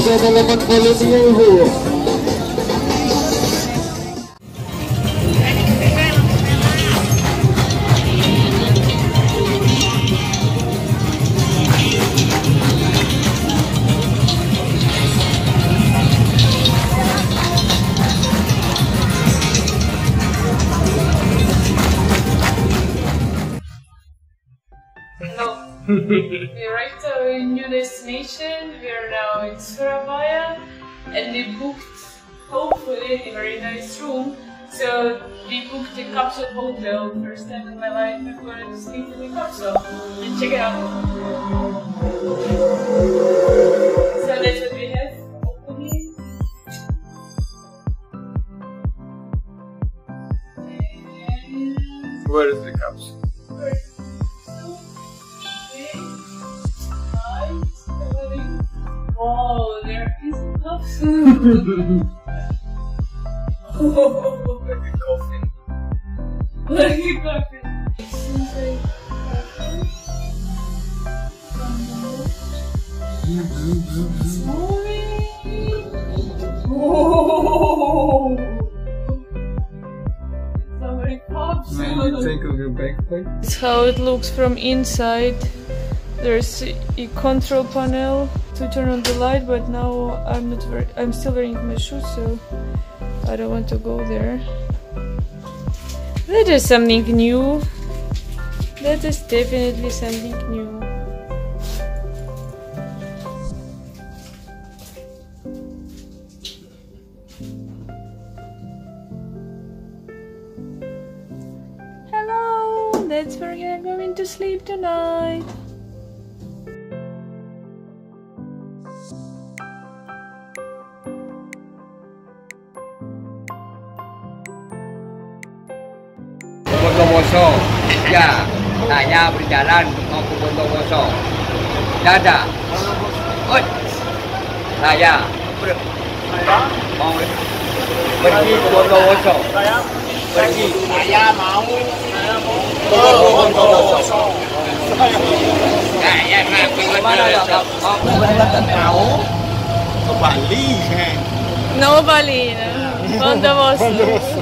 kedalaman Volcano Ijen. We arrived at our new destination. We are now in Surabaya and we booked, hopefully, a very nice room. So we booked a capsule hotel. First time in my life I'm going to sleep in a capsule. And check it out. So that's what we have. Hopefully. And where is the capsule? Oh, there is a capsule. Oh, like a coffin. Like a coffin. It seems like it's moving. Oh, it's a very capsule. Maybe take off your backpack. That's how it looks from inside. There's a control panel to turn on the light, but now I'm still wearing my shoes, so I don't want to go there. That is something new. That is definitely something new. Hello, that's where I'm going to sleep tonight. Bondowoso, ya, saya berjalan mau ke Bondowoso. Dadah. Oi, saya mau pergi ke Bondowoso. Pergi. Saya mau ke Bondowoso. Saya mau ke Bondowoso. Mau ke Bali. No Bali, no. Bondowoso.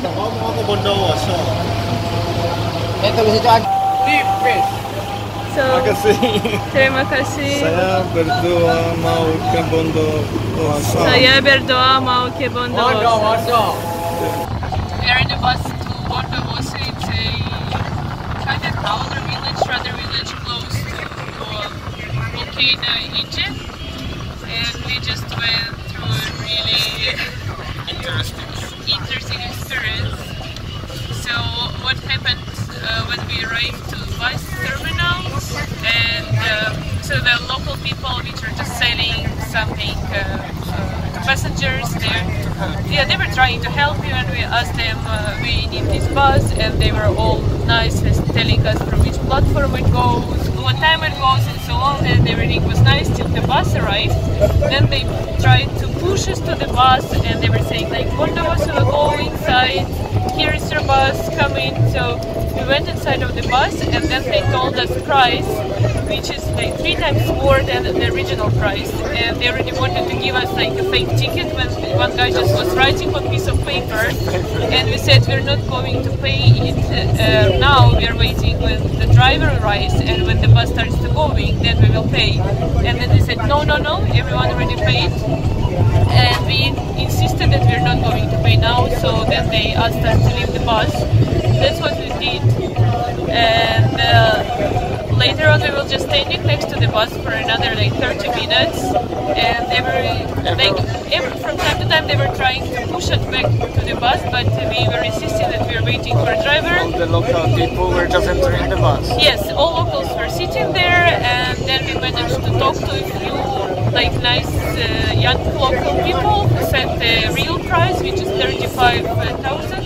Mau ke Bondowoso. So, terima kasih. Saya berdoa mau ke Bondowoso. Saya berdoa mau ke Bondowoso. We are in the bus to Bondowoso. It's a kind of town or village, rather village close to Volcano Ijen. And we just went through a really interesting experience. So what happened when we arrived to the bus terminal, and so the local people which were just selling something to passengers there, yeah, they were trying to help you, and we asked them we need this bus, and they were all nice, telling us from which platform it goes, what time it goes, and so on, and everything was nice till the bus arrived. Then they tried to push us to the bus, and they were saying like, Bondowoso, go inside, here is your bus, come in. So we went inside of the bus, and then they told us price, which is like 3 times more than the original price, and they already wanted to give us like a fake ticket when one guy just was writing on a piece of paper, and we said we're not going to pay it now, we are waiting when the driver arrives, and when the bus starts to going, then we will pay. And then they said no, everyone already paid, and we insisted that we're not going to pay now, so then they asked us to leave the bus. That's what we did, and later on we were just standing next to the bus for another like 30 minutes, and they were like, from time to time they were trying to push us back to the bus, but we were insisting that we were waiting for a driver. All the local people were just entering the bus. Yes, all locals were sitting there, and then we managed to talk to a few like nice young local people who said the real price, which is 35,000.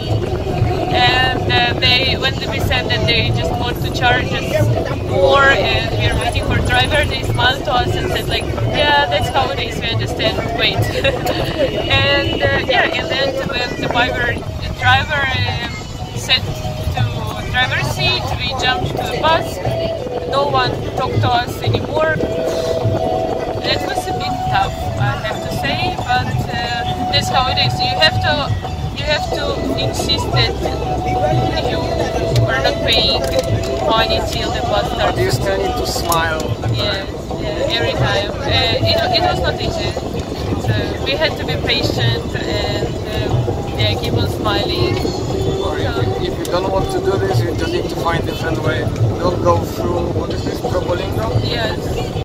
And when we said that they just want to charge us more and we are waiting for a driver, they smiled to us and said like, yeah, that's how it is, we understand, wait. And yeah, and then when the driver said to driver's seat, we jumped to the bus, no one talked to us anymore. That was a bit tough, I have to say. say, but that's how it is. You have to insist that you are not paying money till the bus starts. You still need to smile. Yeah, every time. It was not easy. So we had to be patient and yeah, keep on smiling. Or if you don't want to do this, you just need to find a different way. Don't go through, what is this, Probolinggo? Yes.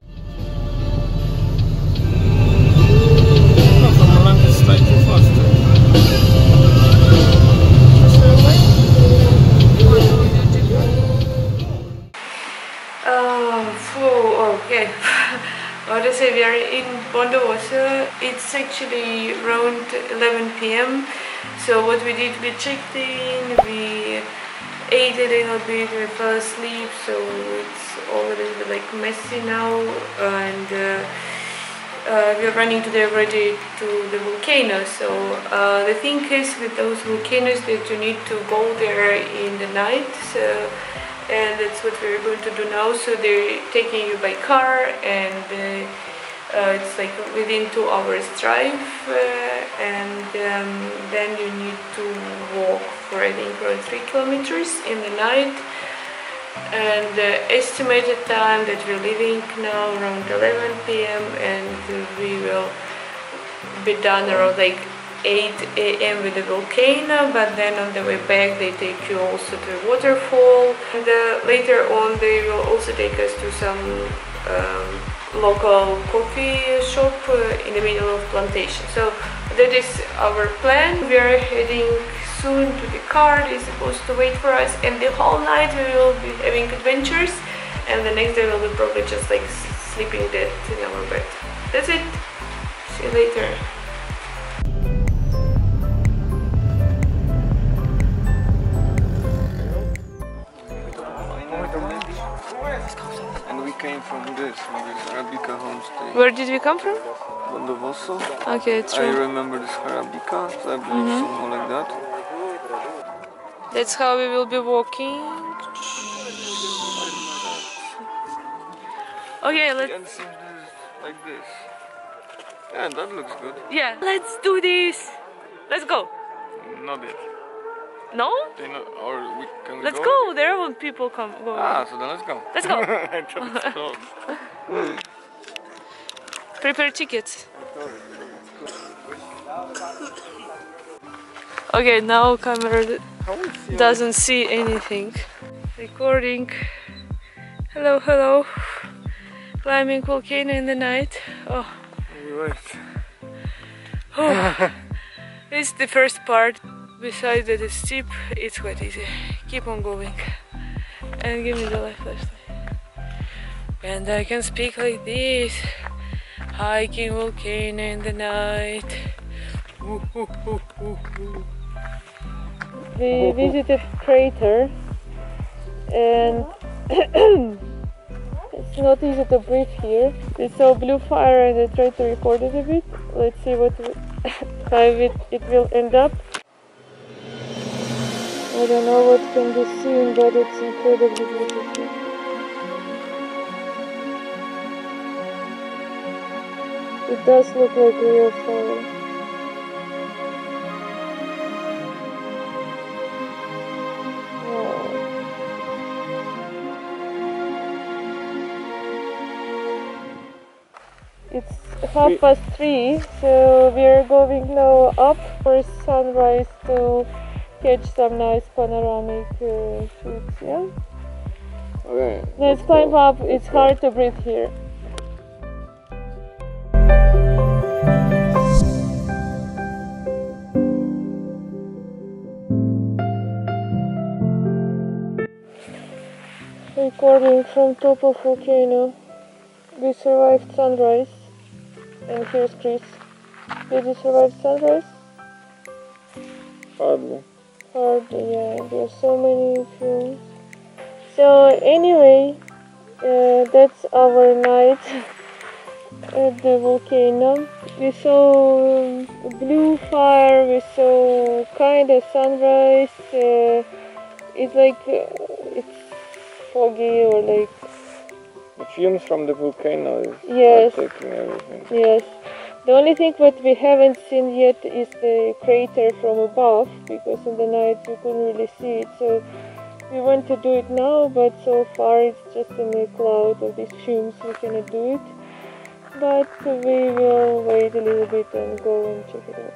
Slightly faster. Okay. What to say, we are in Bondowoso. It's actually around 11 p.m. So what we did, we checked in, we ate a little bit, we fell asleep, so it's all a little bit like messy now, and we're running today already to the volcano. So the thing is with those volcanoes that you need to go there in the night, so, and that's what we're going to do now. So they're taking you by car, and it's like within 2 hours drive, and then you need to walk for I think around 3 kilometers in the night. And the estimated time that we're leaving now around 11 p.m. and we will be done around like 8 a.m. with the volcano, but then on the way back they take you also to a waterfall, and later on they will also take us to some local coffee shop in the middle of plantation. So that is our plan. We are heading soon to the car. They're supposed to wait for us, and the whole night we will be having adventures, and the next day we'll be probably just like sleeping dead in our bed. That's it. See you later. And we came from this Arabica homestay. Where did we come from? Bondowoso. Okay, true. I remember this Arabica, so I believe something like that. That's how we will be walking. Okay, You let's. can see this like this. Yeah, that looks good. Yeah, let's do this. Let's go. Not yet. No? They not, or we can we Let's go. There will people come. Go. Ah, so then let's go. Let's go. I thought it's closed. Prepare tickets. Okay, now camera doesn't see anything. Recording. Hello, hello. Climbing volcano in the night. Oh. Wait. Oh. This is the first part. Besides that it's steep, it's quite easy. Keep on going. And give me the light flashlight. And I can speak like this. Hiking volcano in the night. We visited crater, and it's not easy to breathe here. We saw blue fire and I tried to record it a bit. Let's see what how it will end up. I don't know what can be seen, but it's incredibly beautiful. It does look like real fire. Wow. It's 3:30, so we are going now up for sunrise to catch some nice panoramic shoots, yeah? Okay. Let's climb up, it's hard to breathe here. Recording from top of volcano. We survived sunrise. And here's Chris. Did you survive sunrise? Hardly. Hardly, yeah. There are so many films. So anyway, that's our night at the volcano. We saw blue fire, we saw kind of sunrise. It's like it's foggy or like The fumes from the volcano is yes, taking everything. yes. The only thing what we haven't seen yet is the crater from above, because in the night we couldn't really see it. So we want to do it now, but so far it's just in a cloud of these fumes, we cannot do it. But we will wait a little bit and go and check it out.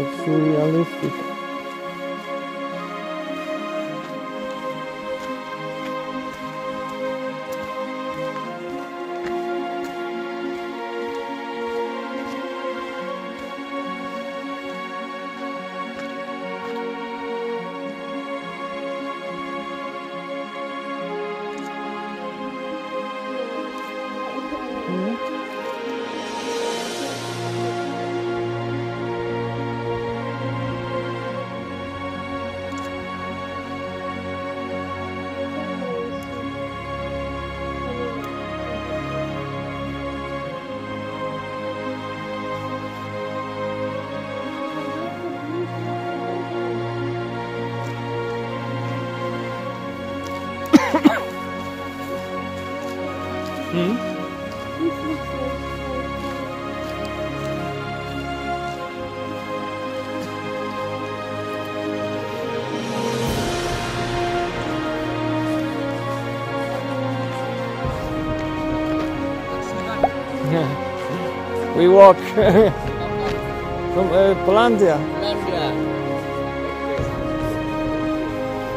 It's surrealistic. We walk from Polandia.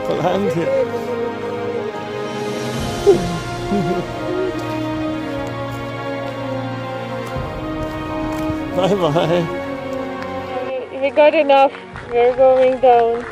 Polandia. Bye bye. We got enough. We're going down.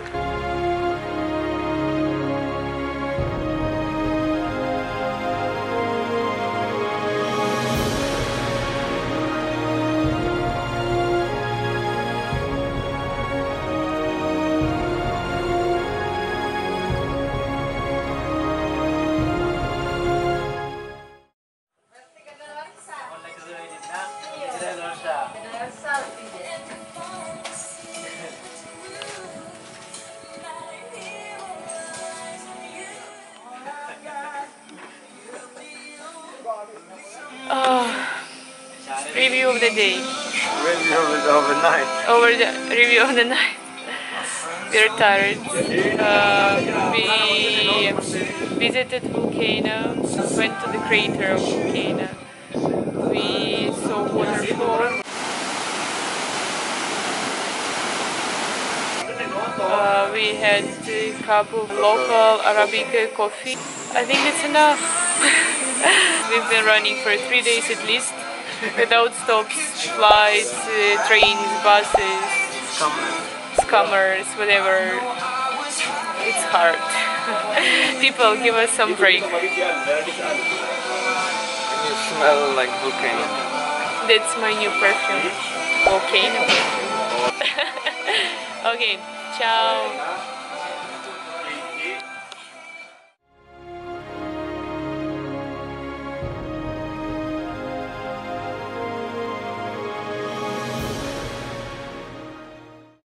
Review of the day. Review of the night. Review of the night. We're tired. We visited volcano, went to the crater of volcano. We saw waterfall. We had a cup of local Arabica coffee. I think it's enough. We've been running for 3 days at least, without stops, flights, trains, buses, scummers, whatever. It's hard. People, give us some break. And you smell like volcano. That's my new perfume. Volcano perfume. Okay, ciao.